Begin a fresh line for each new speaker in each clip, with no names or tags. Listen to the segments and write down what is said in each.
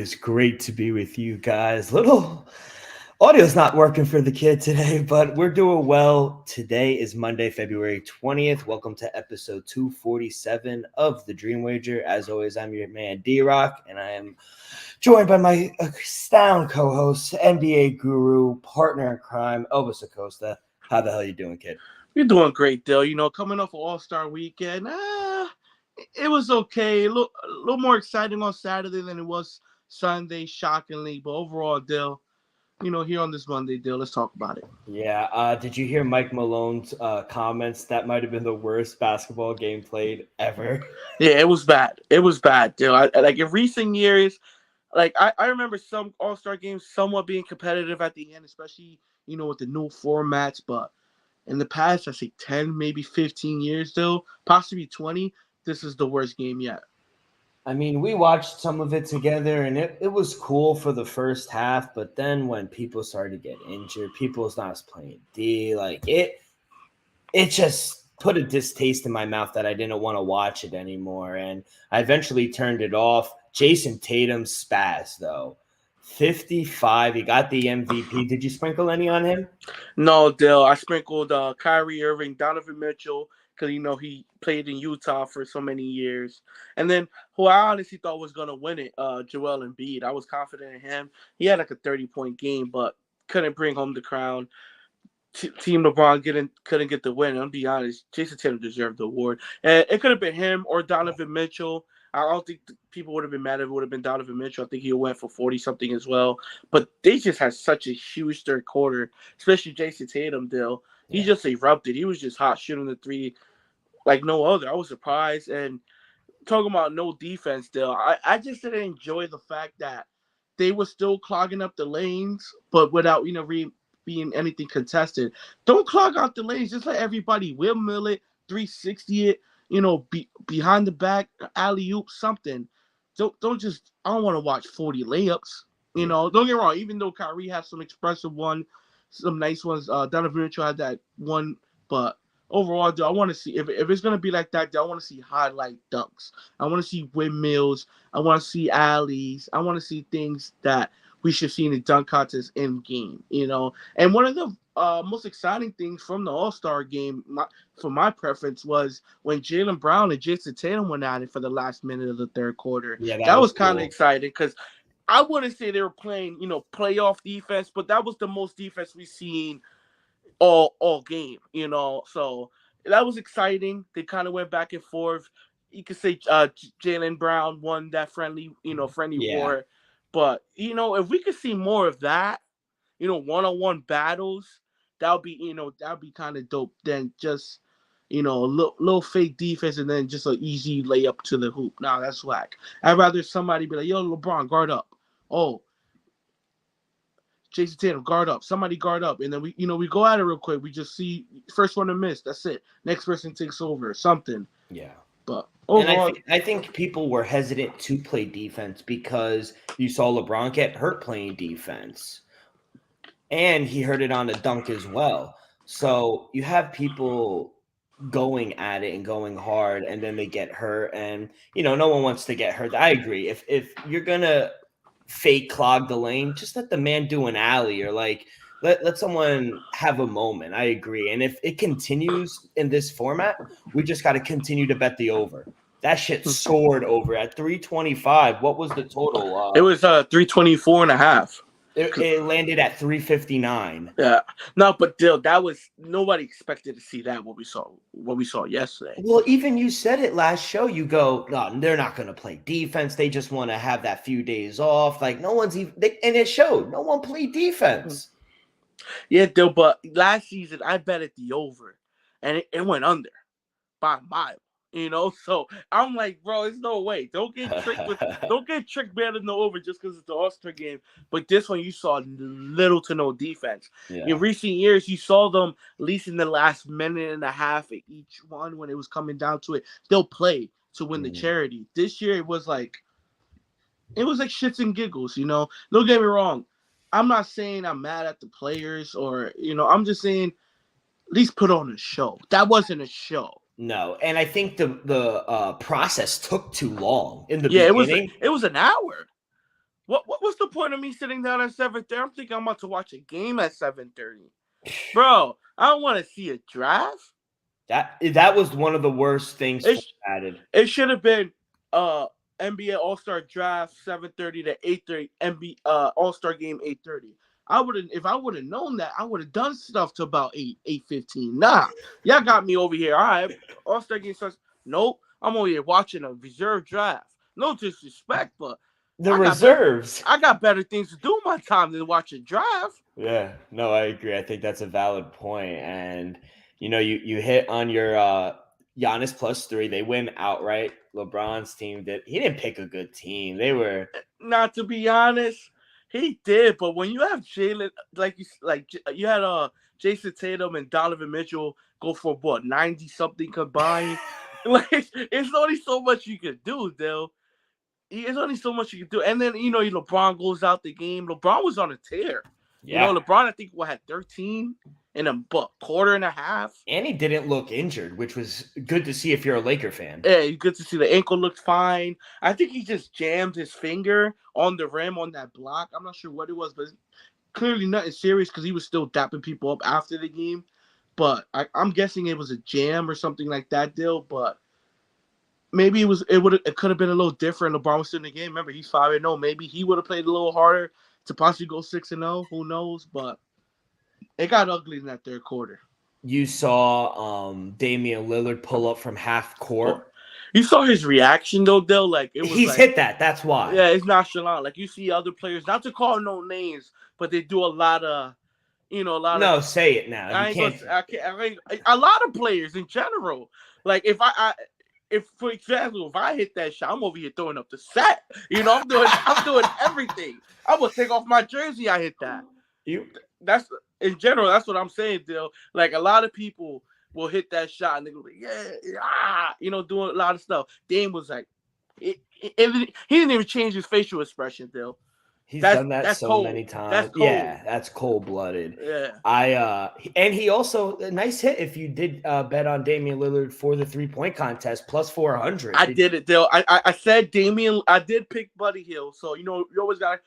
is great to be with you guys. Little audio's not working for the kid today, but we're doing well. Today is Monday, February 20th. Welcome to episode 247 of The Dream Wager. As always, I'm your man, D-Rock, and I am joined by my astounding co-host, NBA guru, partner in crime, Elvis Acosta. How the hell you doing, kid?
You're doing great, Dill. Coming off an All-Star weekend, it was okay. A little more exciting on Saturday than it was Sunday, shockingly. But overall, Dill, here on this Monday, Dill, let's talk about it.
Yeah. Did you hear Mike Malone's comments? That might have been the worst basketball game played ever.
Yeah, it was bad. It was bad, Dill. Like in recent years, I remember some All-Star games somewhat being competitive at the end, especially, with the new formats. But in the past, I say 10, maybe 15 years, Dill, possibly 20, this is the worst game yet.
I mean, we watched some of it together, and it was cool for the first half, but then when people started to get injured, people's not playing D, like it just put a distaste in my mouth that I didn't want to watch it anymore, and I eventually turned it off. Jason Tatum spaz, though. 55, he got the MVP. Did you sprinkle any on him?
No, Dill. I sprinkled Kyrie Irving, Donovan Mitchell, because he played in Utah for so many years, and then who I honestly thought was gonna win it, Joel Embiid. I was confident in him. He had like a 30-point game, but couldn't bring home the crown. Team LeBron couldn't get the win. I'll be honest, Jason Tatum deserved the award, and it could have been him or Donovan Mitchell. I don't think people would have been mad if it would have been Donovan Mitchell. I think he went for 40-something as well. But they just had such a huge third quarter, especially Jason Tatum, Dill. He just erupted. He was just hot shooting the three like no other. I was surprised. And talking about no defense, Dill, I just didn't enjoy the fact that they were still clogging up the lanes, but without, being anything contested. Don't clog out the lanes. Just let everybody windmill it, 360 it, behind the back, alley oop, something. Don't just. I don't want to watch 40 layups. Don't get me wrong. Even though Kyrie has some expressive one, some nice ones. Donovan Mitchell had that one, but overall, I want to see if it's gonna be like that. I want to see highlight dunks. I want to see windmills. I want to see alleys. I want to see things that we should see in the dunk contest in game. And one of the most exciting things from the All-Star game, for my preference, was when Jaylen Brown and Jason Tatum went at it for the last minute of the third quarter. Yeah, that was kind of exciting because I wouldn't say they were playing, playoff defense, but that was the most defense we've seen all game, So that was exciting. They kind of went back and forth. You could say Jaylen Brown won that friendly war. But, if we could see more of that, one-on-one battles, that would be kind of dope than just, a little fake defense and then just an easy layup to the hoop. Nah, that's whack. I'd rather somebody be like, yo, LeBron, guard up. Oh, Jason Tatum, guard up. Somebody guard up. And then we go at it real quick. We just see first one to miss. That's it. Next person takes over. Something.
Yeah.
But
overall, and I think people were hesitant to play defense because you saw LeBron get hurt playing defense. And he heard it on a dunk as well. So you have people going at it and going hard, and then they get hurt. And, no one wants to get hurt. I agree. If you're going to fake clog the lane, just let the man do an alley or let someone have a moment. I agree. And if it continues in this format, we just got to continue to bet the over. That shit soared over at 325. What was the total?
It was 324.5.
It landed at 359.
Yeah. No, but Dill, that was nobody expected to see that what we saw yesterday.
Well, even you said it last show. You go, no, they're not going to play defense. They just want to have that few days off. Like no one's even, and it showed. No one played defense.
Yeah, Dill, but last season I bet it the over, and it went under by a mile. So I'm like, bro, there's no way. Don't get tricked betting the over just because it's the All-Star game. But this one, you saw little to no defense. Yeah. In recent years, you saw them at least in the last minute and a half at each one when it was coming down to it. They'll play to win the charity. This year, it was like shits and giggles. Don't get me wrong. I'm not saying I'm mad at the players or I'm just saying at least put on a show. That wasn't a show.
No, and I think the process took too long in the beginning.
It was an hour. what's the point of me sitting down at 7:30? I'm thinking I'm about to watch a game at 7:30. Bro, I don't want to see a draft.
That was one of the worst things
It,
added.
it should have been NBA All-Star Draft 7:30 to 8:30, NBA All-Star Game 8:30. If I would have known that, I would have done stuff to about 8:15. Nah, y'all got me over here. All right, All-Star Game starts. Nope, I'm over here watching a reserve draft. No disrespect, but
the reserves.
I got better things to do in my time than watch a draft.
Yeah, no, I agree. I think that's a valid point. And you hit on your Giannis +3. They win outright. LeBron's team he didn't pick a good team. They were,
not to be honest, he did. But when you have Jalen, you had Jason Tatum and Donovan Mitchell go for what 90 something combined. Like it's only so much you can do, Dale. There's only so much you can do. And then LeBron goes out the game. LeBron was on a tear.
yeah.
LeBron, I think, had 13 in a quarter and a half.
And he didn't look injured, which was good to see if you're a Laker fan.
Yeah, good to see. The ankle looked fine. I think he just jammed his finger on the rim on that block. I'm not sure what it was, but clearly nothing serious because he was still dapping people up after the game. But I'm guessing it was a jam or something like that, Dill. But maybe it could have been a little different. LeBron was still in the game. Remember, he's 5-0. Maybe he would have played a little harder to possibly go 6-0. Who knows? But it got ugly in that third quarter.
You saw Damian Lillard pull up from half court.
You saw his reaction though, Dale. Like it was.
He's hit that. That's why.
Yeah, it's nonchalant. Like you see other players, not to call no names, but they do a lot of,
No, say it now.
I can't. A lot of players in general. Like if for example, if I hit that shot, I'm over here throwing up the set. I'm doing everything. I'm gonna take off my jersey. I hit that. That's in general. That's what I'm saying, Dill. Like a lot of people will hit that shot and they go, doing a lot of stuff. Dame was like, he didn't even change his facial expression, Dill.
He's done that so
cold.
many times.
That's cold.
Yeah, that's cold-blooded.
Yeah.
And he also a nice hit if you did bet on Damian Lillard for the 3-point contest +400.
I did it, Dill. I said Damian. I did pick Buddy Hield, so you always gotta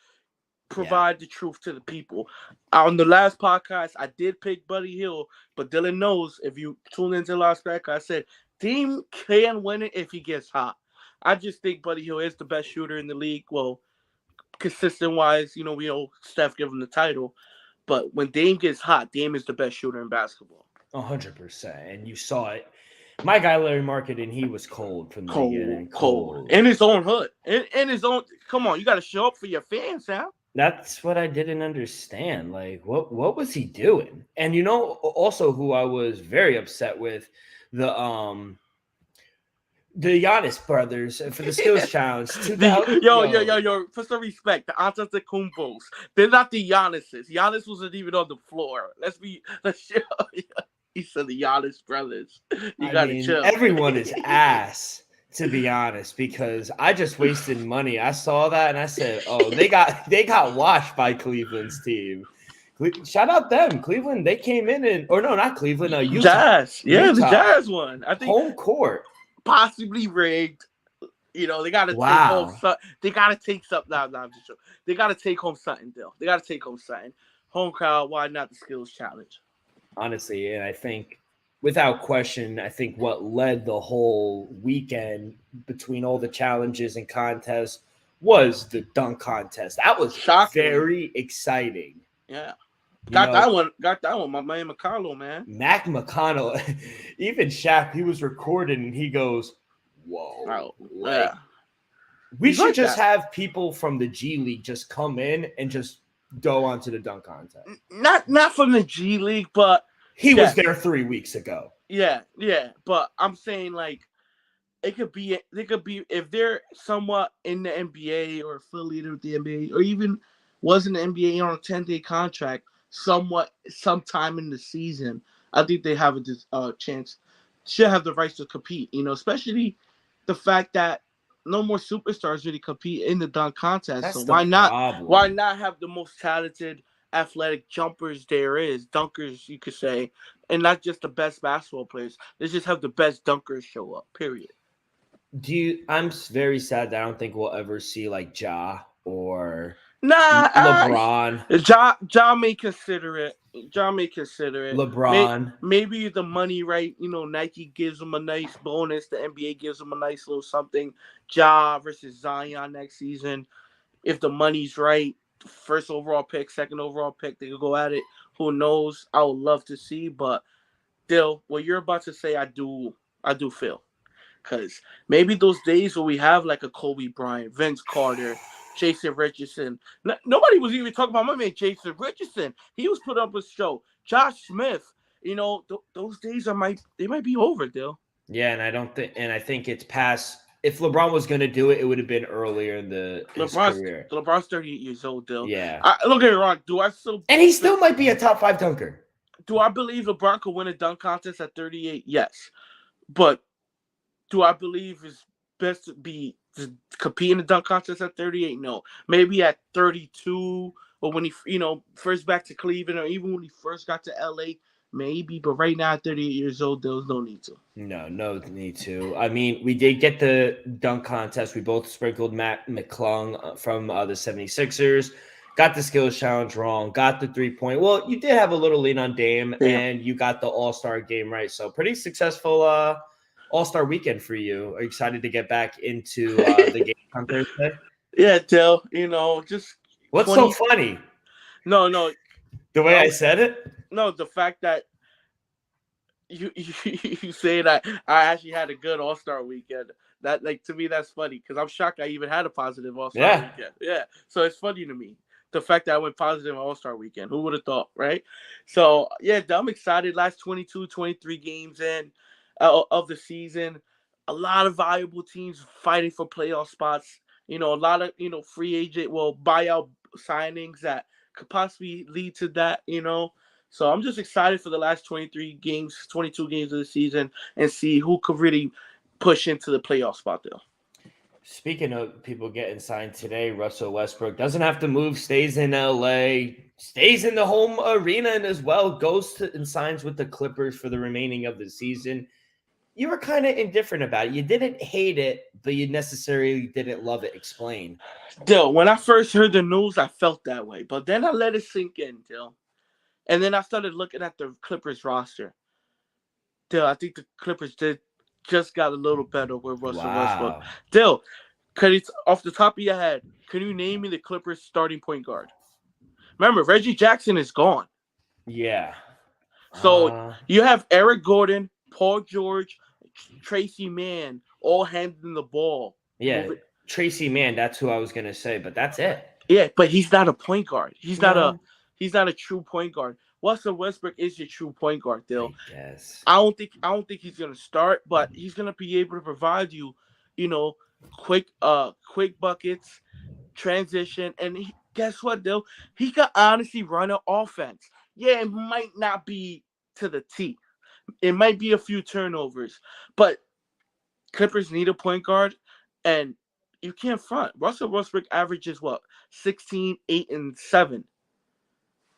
provide the truth to the people. On the last podcast, I did pick Buddy Hield, but Dylan knows if you tune into last podcast, I said Dame can win it if he gets hot. I just think Buddy Hield is the best shooter in the league. Well, consistent wise, we know Steph give him the title, but when Dame gets hot, Dame is the best shooter in basketball.
100%, and you saw it. My guy Larry Marketing, he was cold from the beginning. Cold
in his own hood, in his own. Come on, you got to show up for your fans, Sam.
That's what I didn't understand. Like, what was he doing? And also who I was very upset with, the Giannis brothers for the skills challenge.
Yo, for some respect, the Antetokounmpos. They're not the Giannis's. Giannis wasn't even on the floor. Let's show. He said the Giannis brothers. You gotta chill.
Everyone is ass. To be honest, because I just wasted money. I saw that and I said, "Oh, they got washed by Cleveland's team." Shout out them, Cleveland. They came in or no, not Cleveland. Utah.
Jazz, Utah. The Jazz one. I think
home court,
possibly rigged. They got to take home. They got to take something. No, they got to take home something. Dill. They got to take home something. Home crowd. Why not the skills challenge?
Honestly, and I think. Without question, I think what led the whole weekend between all the challenges and contests was the dunk contest. That was very exciting.
Yeah. Got that one. My man McConnell, man.
Mac McConnell, even Shaq, he was recording and he goes, whoa. We should just have people from the G League just come in and just go onto the dunk contest.
Not from the G League, but
he was there 3 weeks ago.
Yeah. But I'm saying like they could be if they're somewhat in the NBA or affiliated with the NBA or even was in the NBA on a 10-day contract sometime in the season. I think they have a chance, should have the rights to compete, especially the fact that no more superstars really compete in the dunk contest.
That's
so why not have the most talented athletic jumpers there is, dunkers you could say, and not just the best basketball players. Let's just have the best dunkers show up, period.
I'm very sad that I don't think we'll ever see like Ja or
Nah,
LeBron.
John may consider it. John may consider it.
LeBron.
Maybe the money, right? Nike gives him a nice bonus. The NBA gives him a nice little something. Ja versus Zion next season. If the money's right, first overall pick, second overall pick, they could go at it. Who knows? I would love to see, but Dill, what you're about to say, I do feel. Because maybe those days where we have like a Kobe Bryant, Vince Carter, Jason Richardson. Nobody was even talking about my man Jason Richardson. He was put up a show. Josh Smith. Those days might be over, Dill.
Yeah, and I think it's past. If LeBron was going to do it, it would have been earlier in his career.
LeBron's 38 years old, Dill.
Yeah.
Don't get me wrong.
And he still might be a top 5 dunker.
Do I believe LeBron could win a dunk contest at 38? Yes. But do I believe it's best to compete in the dunk contest at 38? No. Maybe at 32, or when he first back to Cleveland, or even when he first got to LA, maybe. But right now at 38 years old, there was no need to.
No need to. I mean, we did get the dunk contest. We both sprinkled Matt McClung from the 76ers. Got the skills challenge wrong. Got the 3-point. Well, you did have a little lean on Dame, and you got the All-Star game right. So pretty successful All-Star weekend for you. Are you excited to get back into the game on Thursday?
Yeah, Dill. Just
what's so funny?
No.
The way I said it?
No, the fact that you say that I actually had a good All-Star weekend. That, to me, that's funny because I'm shocked I even had a positive All-Star weekend. Yeah. So it's funny to me. The fact that I went positive All-Star weekend. Who would have thought, right? So, yeah, I'm excited. Last 22, 23 games in of the season. A lot of valuable teams fighting for playoff spots. A lot of, free agent, buyout signings that could possibly lead to that, So I'm just excited for the last 22 games of the season and see who could really push into the playoff spot there.
Speaking of people getting signed today, Russell Westbrook doesn't have to move, stays in LA, stays in the home arena, and as well goes to and signs with the Clippers for the remaining of the season. You were kind of indifferent about it. You didn't hate it, but you necessarily didn't love it. Explain.
Dill, when I first heard the news, I felt that way, but then I let it sink in, Dill. And then I started looking at the Clippers roster. Dill, I think the Clippers just got a little better with Russell Westbrook. Dill, off the top of your head, can you name me the Clippers starting point guard? Remember, Reggie Jackson is gone.
Yeah.
So you have Eric Gordon, Paul George, Tracy Mann, all handling the ball.
Yeah, Tracy Mann, that's who I was going to say, but that's it.
Yeah, but he's not a point guard. He's not a true point guard. Russell Westbrook is your true point guard, Dill.
Yes.
I don't think he's gonna start, but he's gonna be able to provide you, quick buckets, transition, and guess what, Dill? He can honestly run an offense. Yeah, it might not be to the T. It might be a few turnovers, but Clippers need a point guard, and you can't front. Russell Westbrook averages 16, 8, and 7.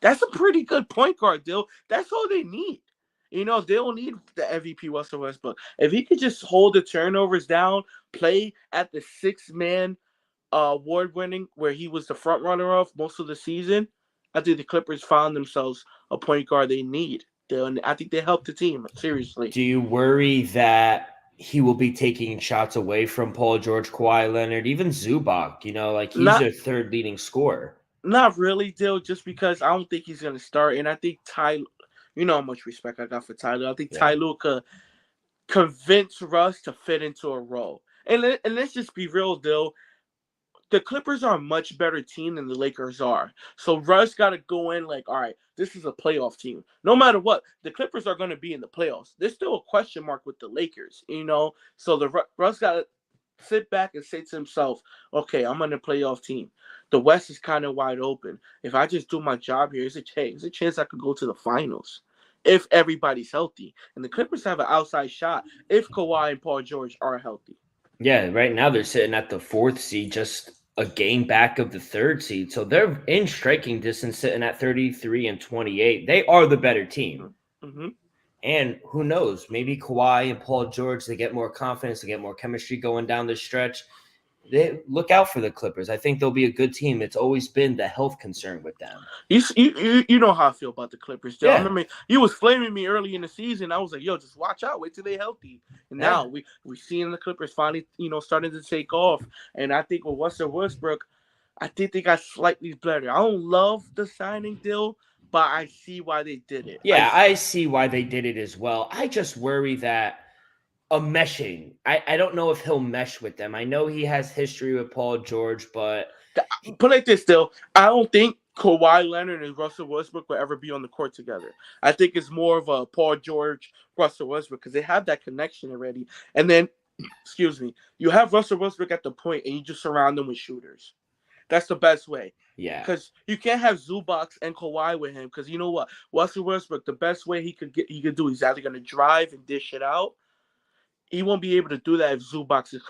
That's a pretty good point guard, Dill. That's all they need. They don't need the MVP Russell Westbrook. If he could just hold the turnovers down, play at the 6-man award-winning, where he was the front runner of most of the season, I think the Clippers found themselves a point guard they need. And I think they helped the team, seriously.
Do you worry that he will be taking shots away from Paul George, Kawhi Leonard, even Zubac? He's their third leading scorer.
Not really, Dill, just because I don't think he's going to start. And I think Ty, how much respect I got for Tyler. I think Ty Lue could convince Russ to fit into a role. And let's just be real, Dill. The Clippers are a much better team than the Lakers are. So Russ got to go in all right, this is a playoff team. No matter what, the Clippers are going to be in the playoffs. There's still a question mark with the Lakers, So Russ got to sit back and say to himself, okay, I'm on a playoff team. The West is kind of wide open. If I just do my job here, there's a chance I could go to the finals if everybody's healthy. And the Clippers have an outside shot if Kawhi and Paul George are healthy.
Yeah, right now they're sitting at the 4th seed, just a game back of the 3rd seed. So they're in striking distance, sitting at 33 and 28. They are the better team.
Mm-hmm.
And who knows, maybe Kawhi and Paul George, they get more confidence, they get more chemistry going down the stretch. they look out for the Clippers. I think they'll be a good team. It's always been the health concern with them.
You know how I feel about the Clippers, Joe. I
Yeah.
remember you was flaming me early in the season. I was like, yo, just watch out, wait till they're healthy. And
Yeah.
now we seeing the Clippers finally, starting to take off. And I think with Russell Westbrook, I think they got slightly better. I don't love the signing deal, but I see why they did it.
Yeah, I see why they did it as well. I just worry that a meshing. I don't know if he'll mesh with them. I know he has history with Paul George, but
put like this, still, I don't think Kawhi Leonard and Russell Westbrook will ever be on the court together. I think it's more of a Paul George, Russell Westbrook, because they have that connection already. And then, excuse me, you have Russell Westbrook at the point, and you just surround them with shooters. That's the best way.
yeah,
Because you can't have Zubac and Kawhi with him. Because you know what, Russell Westbrook, the best way he could do, he's either going to drive and dish it out. He won't be able to do that if Zubac is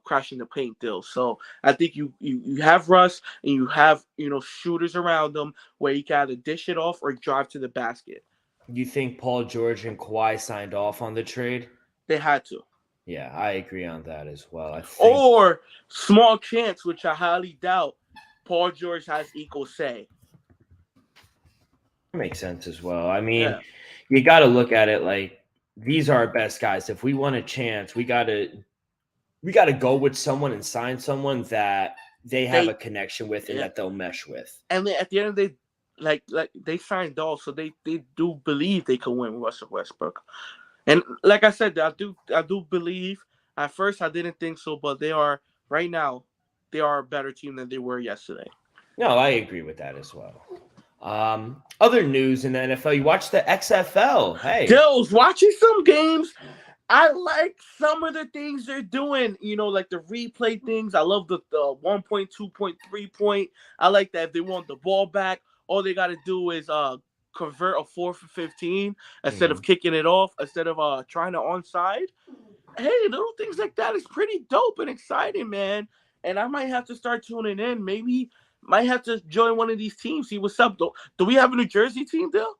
crashing the paint deal. So I think you have Russ and you have shooters around them where you can either dish it off or drive to the basket.
You think Paul George and Kawhi signed off on the trade?
They had to.
Yeah, I agree on that as well. I think
Or small chance, which I highly doubt, Paul George has equal say.
makes sense as well. I mean,
Yeah.
you got to look at it like these are our best guys. If we want a chance, we got to go with someone and sign someone that they have a connection with and that they'll mesh with.
And then at the end of the day, like they signed Dolph, so they do believe they can win Russell Westbrook. And like I said, I do believe. At first, I didn't think so, but they are right now. They are a better team than they were yesterday.
No, I agree with that as well. Other news in the NFL, you watch the XFL. Hey,
Dills, watching some games. I like some of the things they're doing, like the replay things. I love the 1.2 point, 3 point. I like that if they want the ball back, all they got to do is convert a 4 for 15 instead of kicking it off, instead of trying to onside. Hey, little things like that is pretty dope and exciting, man. And I might have to start tuning in. Maybe might have to join one of these teams, see what's up. Do we have a New Jersey team, Dill?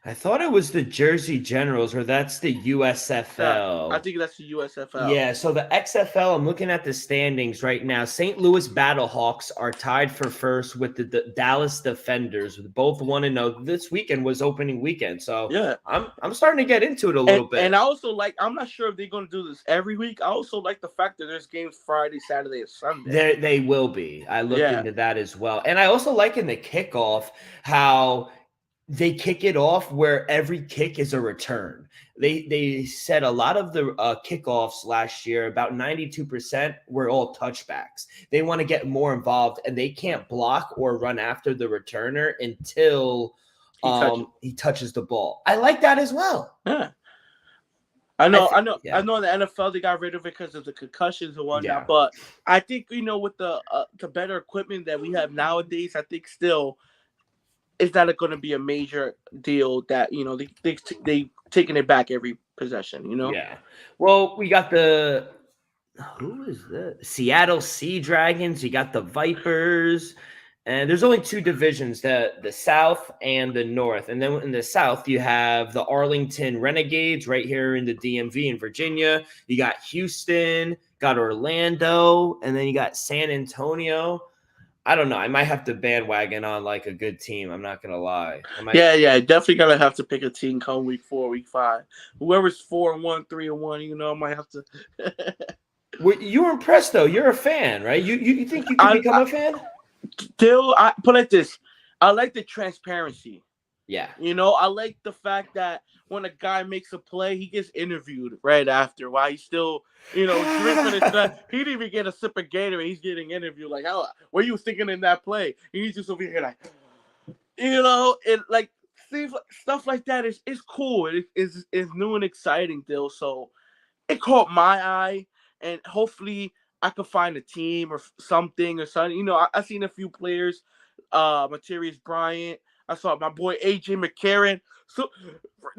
I thought it was the Jersey Generals, or that's the USFL.
I think that's the USFL.
Yeah, so the XFL, I'm looking at the standings right now. St. Louis Battlehawks are tied for first with the Dallas Defenders. Both 1-0. This weekend was opening weekend, so
yeah,
I'm starting to get into it a little bit.
And I also like, I'm not sure if they're going to do this every week. I also like the fact that there's games Friday, Saturday, and Sunday.
They will be. I looked into that as well. And I also like in the kickoff how they kick it off where every kick is a return. They said a lot of the kickoffs last year, about 92% were all touchbacks. They want to get more involved, and they can't block or run after the returner until he touches the ball. I like that as well.
Yeah. I know in the NFL they got rid of it because of the concussions and whatnot, but I think with the better equipment that we have nowadays, I think still it's not going to be a major deal that they taking it back every possession.
Yeah. Well, we got who is that? Seattle Sea Dragons. You got the Vipers. And there's only two divisions, the South and the North. And then in the South, you have the Arlington Renegades right here in the DMV in Virginia. You got Houston, got Orlando, and then you got San Antonio. I don't know. I might have to bandwagon on like a good team. I'm not going to lie.
Yeah. Definitely going to have to pick a team come week 4, week 5. Whoever's 4-1, 3-1, I might have to.
You were impressed, though. You're a fan, right? You think you can become a fan?
Still, I put it like this. I like the transparency.
Yeah.
I like the fact that when a guy makes a play, he gets interviewed right after while he's still, drinking his stuff. He didn't even get a sip of Gatorade. He's getting interviewed like, "How? What are you thinking in that play?" And he's just over here like, it like stuff like that is cool. It's new and exciting, Dill. So it caught my eye, and hopefully I could find a team or something. I've seen a few players, Matarius Bryant. I saw my boy AJ McCarron, so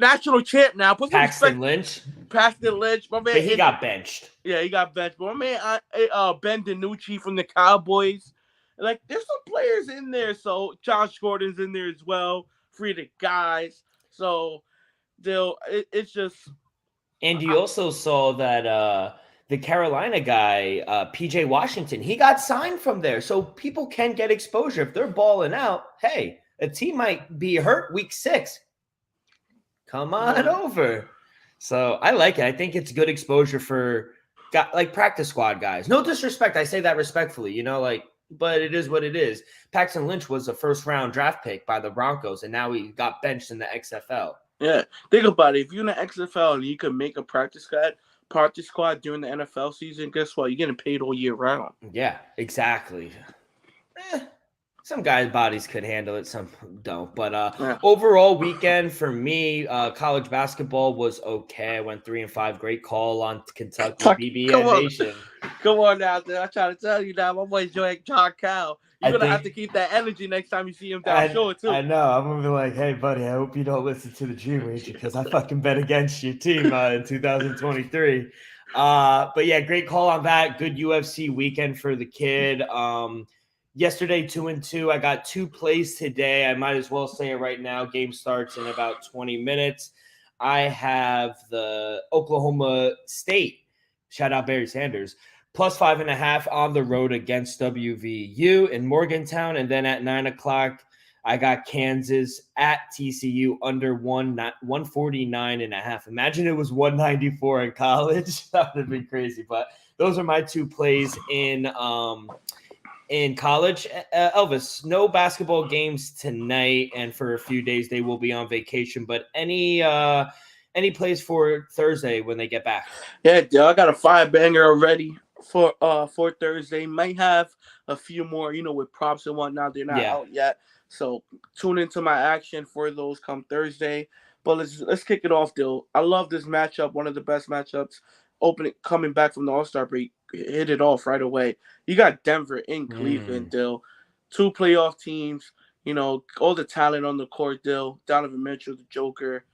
national champ now.
Paxton Lynch. My man, but he got benched.
Yeah, he got benched. But my man, Ben DiNucci from the Cowboys. Like, there's some players in there. So Josh Gordon's in there as well. Free the guys. So, it's just.
And you also saw that the Carolina guy, PJ Washington, he got signed from there. So people can get exposure. If they're balling out, hey, a team might be hurt week 6. Come on over. So I like it. I think it's good exposure for like practice squad guys. No disrespect. I say that respectfully, but it is what it is. Paxton Lynch was a first-round draft pick by the Broncos, and now he got benched in the XFL.
Yeah, think about it. If you're in the XFL and you can make a practice squad during the NFL season, guess what? You're getting paid all year round.
Yeah, exactly. Some guys' bodies could handle it, some don't. But overall weekend for me, college basketball was okay. I went 3-5. Great call on Kentucky, BBN Nation.
Come on now, dude. I'm trying to tell you now. My boy John Cal. You're going to have to keep that energy next time you see him down short, too.
I know. I'm going to be like, hey, buddy, I hope you don't listen to the Dream Agent because I fucking bet against your team in 2023. But, yeah, great call on that. Good UFC weekend for the kid. Yesterday, 2-2. I got 2 plays today. I might as well say it right now. Game starts in about 20 minutes. I have the Oklahoma State. Shout out Barry Sanders. Plus 5.5 on the road against WVU in Morgantown. And then at 9 o'clock, I got Kansas at TCU under 149.5. Imagine it was 194 in college. That would have been crazy. But those are my 2 plays in college. Elvis, no basketball games tonight, and for a few days they will be on vacation. But any plays for Thursday when they get back?
Yeah, dude, I got a 5-banger already for Thursday. Might have a few more, with props and whatnot. They're not out yet, so tune into my action for those come Thursday. But let's kick it off, Dill. I love this matchup. One of the best matchups. Coming back from the All-Star break, hit it off right away. You got Denver in Cleveland, Dill. 2 playoff teams. All the talent on the court, Dill. Donovan Mitchell, the Joker.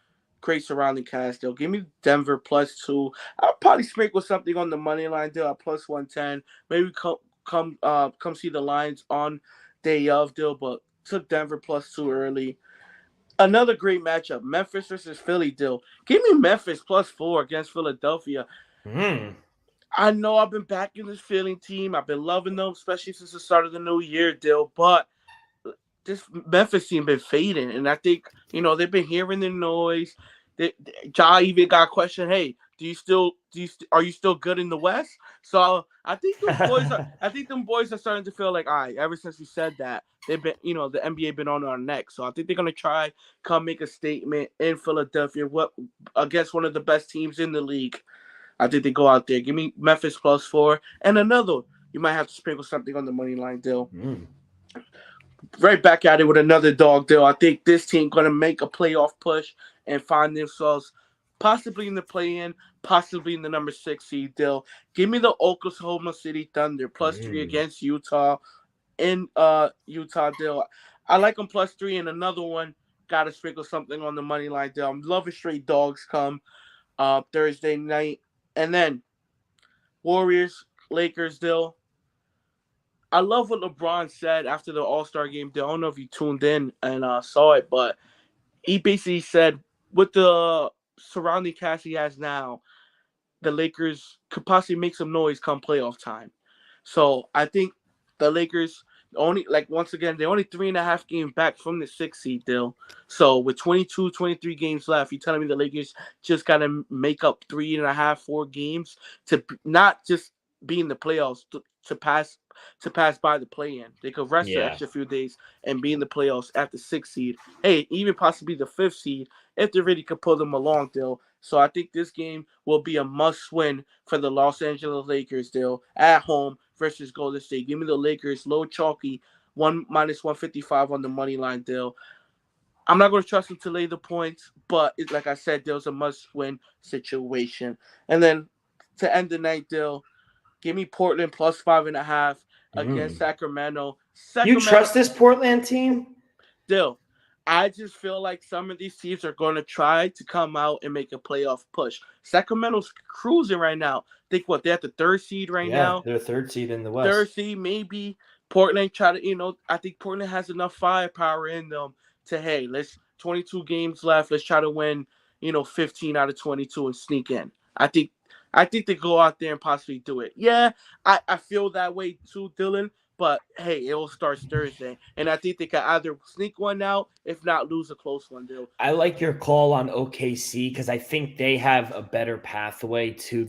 Great surrounding cast, Dill. Give me Denver +2. I'll probably sprinkle something on the money line, Dill, at +110. Maybe come see the lines on day of, Dill, but took Denver +2 early. Another great matchup, Memphis versus Philly, Dill. Give me Memphis +4 against Philadelphia. I know I've been backing this Philly team. I've been loving them, especially since the start of the new year, Dill. But this Memphis team been fading, and I think they've been hearing the noise. Ja even got questioned. Hey, are you still good in the West? So I think them boys are starting to feel like, all right. Ever since we said that, they've been the NBA been on our neck. So I think they're gonna come make a statement in Philadelphia against one of the best teams in the league. I think they go out there. Give me Memphis +4 and another. You might have to sprinkle something on the money line, Dill. Right back at it with another dog, Dill. I think this team going to make a playoff push and find themselves possibly in the play-in, possibly in the number 6 seed, Dill. Give me the Oklahoma City Thunder +3 against Utah in Utah, Dill. I like them +3 and another one. Got to sprinkle something on the money line, Dill. I'm loving straight dogs come Thursday night. And then Warriors, Lakers, Dill. I love what LeBron said after the All-Star game. I don't know if you tuned in and saw it, but he basically said with the surrounding cast he has now, the Lakers could possibly make some noise come playoff time. So I think the Lakers once again, they're only 3.5 games back from the 6th seed, Dill. So with 22, 23 games left, you're telling me the Lakers just got to make up 3.5, 4 games to not just be in the playoffs, to pass by the play-in. They could rest the extra few days and be in the playoffs at the 6th seed. Hey, even possibly the 5th seed if they really could pull them along, Dill. So I think this game will be a must-win for the Los Angeles Lakers, Dill, at home versus Golden State. Give me the Lakers, low chalky, -155 on the money line, Dill. I'm not going to trust them to lay the points, but like I said, Dill's a must-win situation. And then to end the night, Dill, give me Portland +5.5 against Sacramento.
You trust this Portland team?
Dill, I just feel like some of these teams are going to try to come out and make a playoff push. Sacramento's cruising right now. Think what? They're at the 3rd seed now?
Yeah, they're 3rd seed in the West.
3rd seed, maybe. Portland try to, I think Portland has enough firepower in them to, hey, let's 22 games left. Let's try to win, 15 out of 22 and sneak in. I think I think they go out there and possibly do it. Yeah, I feel that way too, Dylan. But hey, it will start Thursday, and I think they can either sneak one out, if not lose a close one. They'll
I like your call on OKC because I think they have a better pathway to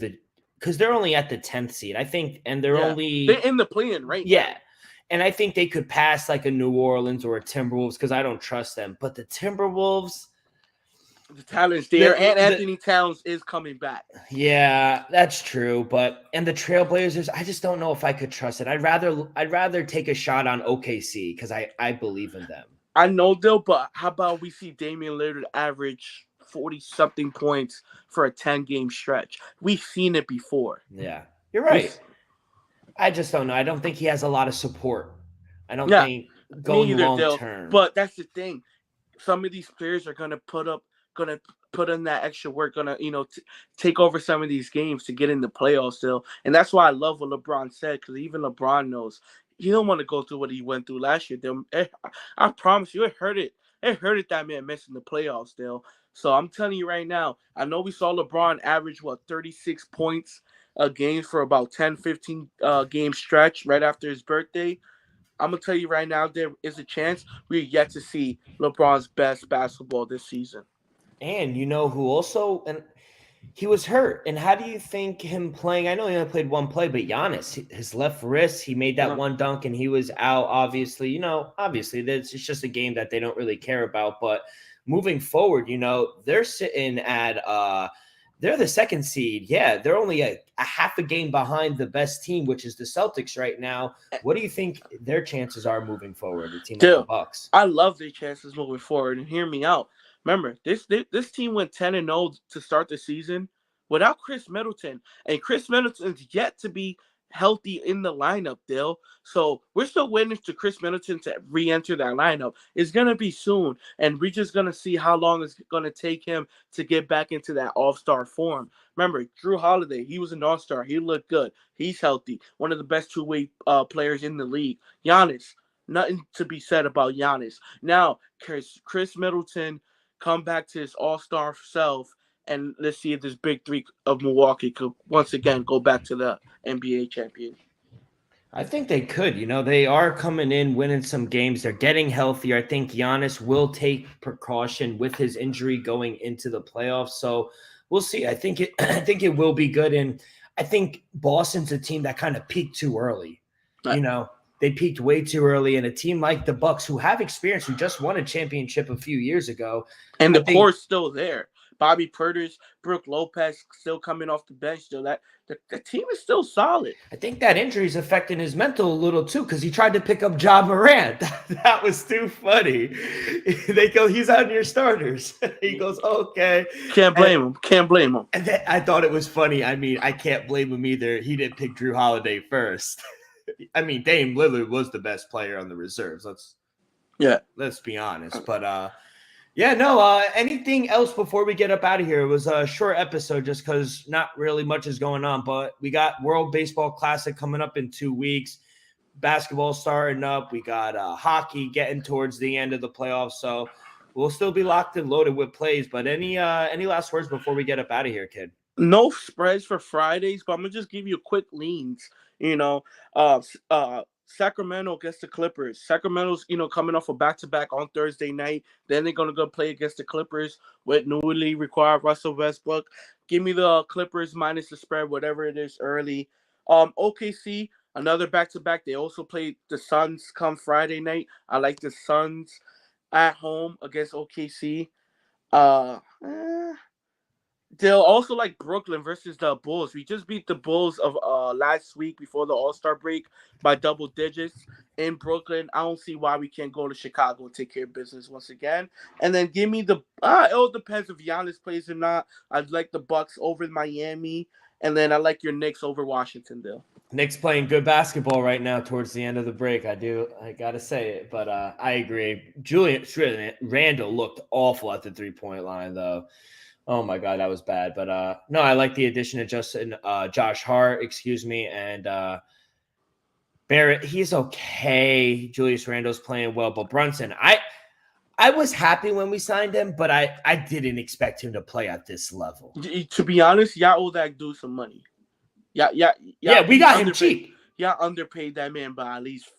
because they're only at the 10th seed. I think, and they're
they're in the play-in right now.
Yeah. And I think they could pass like a New Orleans or a Timberwolves because I don't trust them. But the Timberwolves,
the talent's there, and Anthony Towns is coming back.
Yeah, that's true. And the Trailblazers, I just don't know if I could trust it. I'd rather take a shot on OKC because I believe in them.
I know, Dill, but how about we see Damian Lillard average 40-something points for a 10-game stretch? We've seen it before.
Yeah, you're right. I just don't know. I don't think he has a lot of support. I don't think going long term.
But that's the thing. Some of these players are gonna put in that extra work, take over some of these games to get in the playoffs still. And that's why I love what LeBron said, because even LeBron knows he don't want to go through what he went through last year. I promise you, it hurt it. It hurted that man missing the playoffs still. So I'm telling you right now, I know we saw LeBron average 36 points a game for about 10-15 game stretch right after his birthday. I'm gonna tell you right now, there is a chance we're yet to see LeBron's best basketball this season.
And you know who also, and he was hurt. And how do you think him playing? I know he only played one play, but Giannis, his left wrist, he made that one dunk and he was out. Obviously, it's just a game that they don't really care about. But moving forward, they're sitting at they're the second seed. Yeah, they're only a half a game behind the best team, which is the Celtics right now. What do you think their chances are moving forward? The team like the Bucks.
I love their chances moving forward. And hear me out. Remember, this team went 10-0 to start the season without Chris Middleton. And Chris Middleton's yet to be healthy in the lineup, Dill. So we're still waiting for Chris Middleton to re-enter that lineup. It's going to be soon. And we're just going to see how long it's going to take him to get back into that all-star form. Remember, Drew Holiday, he was an all-star. He looked good. He's healthy. One of the best two-way players in the league. Giannis, nothing to be said about Giannis. Now, Chris Middleton come back to his all-star self, and let's see if this big three of Milwaukee could once again go back to the NBA champion.
I think they could. They are coming in, winning some games. They're getting healthier. I think Giannis will take precaution with his injury going into the playoffs. So we'll see. I think it will be good. And I think Boston's a team that kind of peaked too early. Right. They peaked way too early, and a team like the Bucks, who have experience, who just won a championship a few years ago,
and the core's still there. Bobby Portis, Brook Lopez still coming off the bench. Still, the team is still solid.
I think that injury is affecting his mental a little too, because he tried to pick up Ja Morant. That was too funny. They go, he's on your starters. He goes, okay.
Can't blame him.
And then I thought it was funny. I mean, I can't blame him either. He didn't pick Drew Holiday first. I mean, Dame Lillard was the best player on the reserves. Let's be honest. But anything else before we get up out of here? It was a short episode just because not really much is going on. But we got World Baseball Classic coming up in 2 weeks. Basketball starting up. We got hockey getting towards the end of the playoffs. So we'll still be locked and loaded with plays. But any last words before we get up out of here, kid?
No spreads for Fridays, but I'm gonna just give you quick leans. Sacramento against the Clippers. Sacramento's, coming off a back-to-back on Thursday night. Then they're gonna go play against the Clippers with newly required Russell Westbrook. Give me the Clippers minus the spread, whatever it is, early. OKC, another back-to-back. They also played the Suns come Friday night. I like the Suns at home against OKC. They'll also like Brooklyn versus the Bulls. We just beat the Bulls of last week before the All-Star break by double digits in Brooklyn. I don't see why we can't go to Chicago and take care of business once again. And then give me it all depends if Giannis plays or not. I'd like the Bucks over Miami, and then I like your Knicks over Washington, Dill.
Knicks playing good basketball right now towards the end of the break. I gotta say it, but I agree. Julius Randle looked awful at the 3-point line, though. Oh my God, that was bad. But no, I like the addition of Josh Hart, and Barrett. He's okay. Julius Randle's playing well, but Brunson, I I was happy when we signed him, but I didn't expect him to play at this level.
To be honest, y'all owe that dude some money. Yeah,
we got him cheap.
Y'all underpaid that man by at least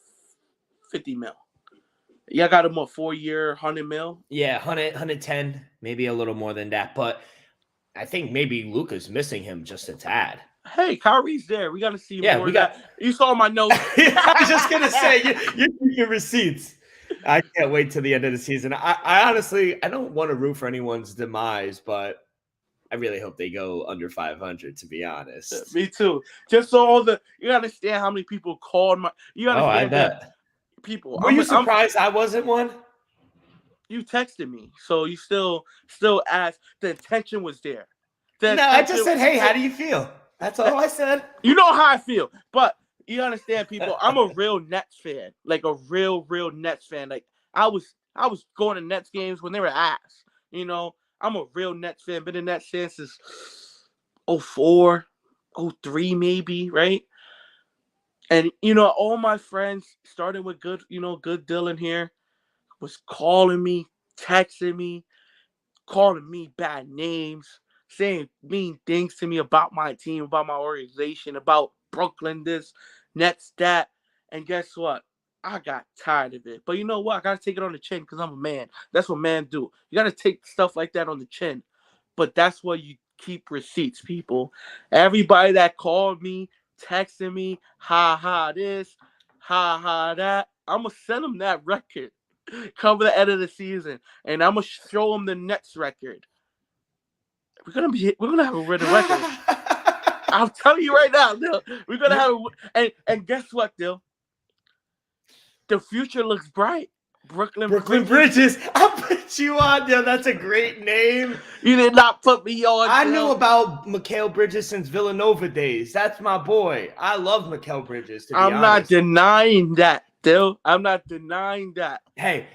50 mil. Y'all got him a 4-year, 100 mil.
Yeah, 110, maybe a little more than that. But I think maybe Luka's missing him just a tad.
Hey, Kyrie's there. We got to see more.
We got.
You saw my notes.
I was just gonna say your receipts. I can't wait till the end of the season. I honestly don't want to root for anyone's demise, but I really hope they go under 500. To be honest,
Me too. Just so you understand how many people called my. You understand
I bet.
People.
Were you surprised I wasn't one?
You texted me, so you still asked. The intention was there.
I just said, "Hey, how do you feel?" That's all I said.
You know how I feel, but you understand, people. I'm a real Nets fan, like a real Nets fan. Like I was going to Nets games when they were ass. You know, I'm a real Nets fan. Been a Nets fan since 04, 03 maybe, right? And all my friends, starting with good Dylan here, was calling me, texting me, calling me bad names, saying mean things to me about my team, about my organization, about Brooklyn, this, Nets, that. And guess what? I got tired of it. But you know what? I got to take it on the chin because I'm a man. That's what men do. You got to take stuff like that on the chin. But that's why you keep receipts, people. Everybody that called me, texting me, ha this, ha that, I'm going to send them that record. Cover the end of the season. And I'm going to show them the Nets record. We're gonna have a winning record. I'll tell you right now, Dill. We're gonna have and guess what, Dill? The future looks bright. Brooklyn
Bridges. I'll put you on, Dill. That's a great name.
You did not put me on.
I knew about Mikal Bridges since Villanova days. That's my boy. I love Mikal Bridges. To be honest.
Not denying that, Dill. I'm not denying that.
Hey,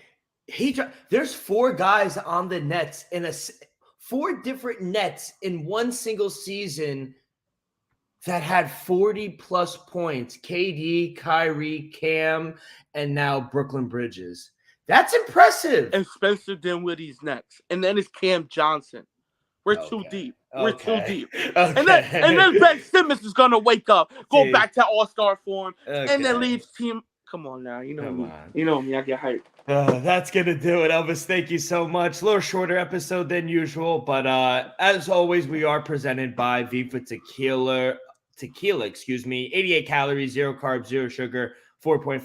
there's 4 guys on the Nets in 4 different Nets in one single season that had 40-plus points. KD, Kyrie, Cam, and now Brooklyn Bridges. That's impressive.
And Spencer Dinwiddie's next. And then it's Cam Johnson. We're too deep. We're too deep.
Okay.
And then Ben Simmons is going to wake up, go back to all-star form, and then lead team. Come on now. You know me. You know me. I get hyped.
That's going to do it, Elvis. Thank you so much. A little shorter episode than usual, but as always, we are presented by Viva Tequila, 88 calories, 0 carbs, 0 sugar, 4.5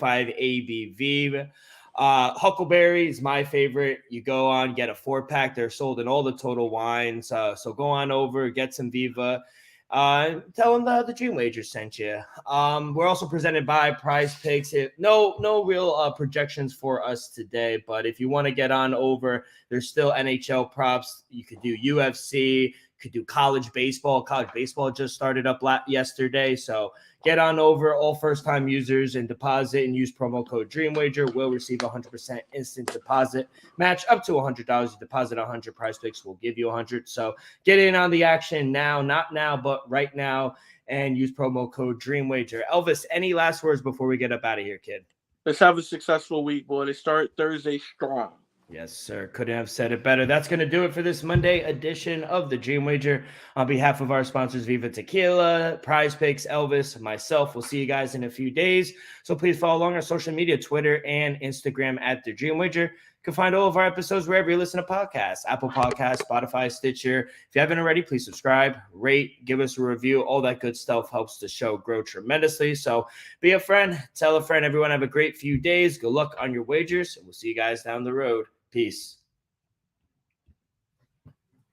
ABV. Huckleberry is my favorite. You go on, get a 4-pack. They're sold in all the Total Wines. So go on over, get some Viva. Tell them the Dream Wager sent you. We're also presented by Prize Picks. No real projections for us today, but if you want to get on over, there's still NHL props. You could do UFC, could do college baseball. College baseball just started up yesterday, so get on over. All first-time users and deposit and use promo code DreamWager will receive 100% instant deposit match up to $100. You deposit 100, Prize Picks will give you 100. So get in on the action now, not now, but right now, and use promo code DreamWager. Elvis, any last words before we get up out of here, kid?
Let's have a successful week, boy. They start Thursday strong.
Yes, sir. Couldn't have said it better. That's going to do it for this Monday edition of the Dream Wager. On behalf of our sponsors, Viva Tequila, Prize Picks, Elvis, myself, we'll see you guys in a few days. So please follow along our social media, Twitter and Instagram at the Dream Wager. You can find all of our episodes wherever you listen to podcasts, Apple Podcasts, Spotify, Stitcher. If you haven't already, please subscribe, rate, give us a review. All that good stuff helps the show grow tremendously. So be a friend, tell a friend. Everyone have a great few days. Good luck on your wagers, and we'll see you guys down the road. Peace.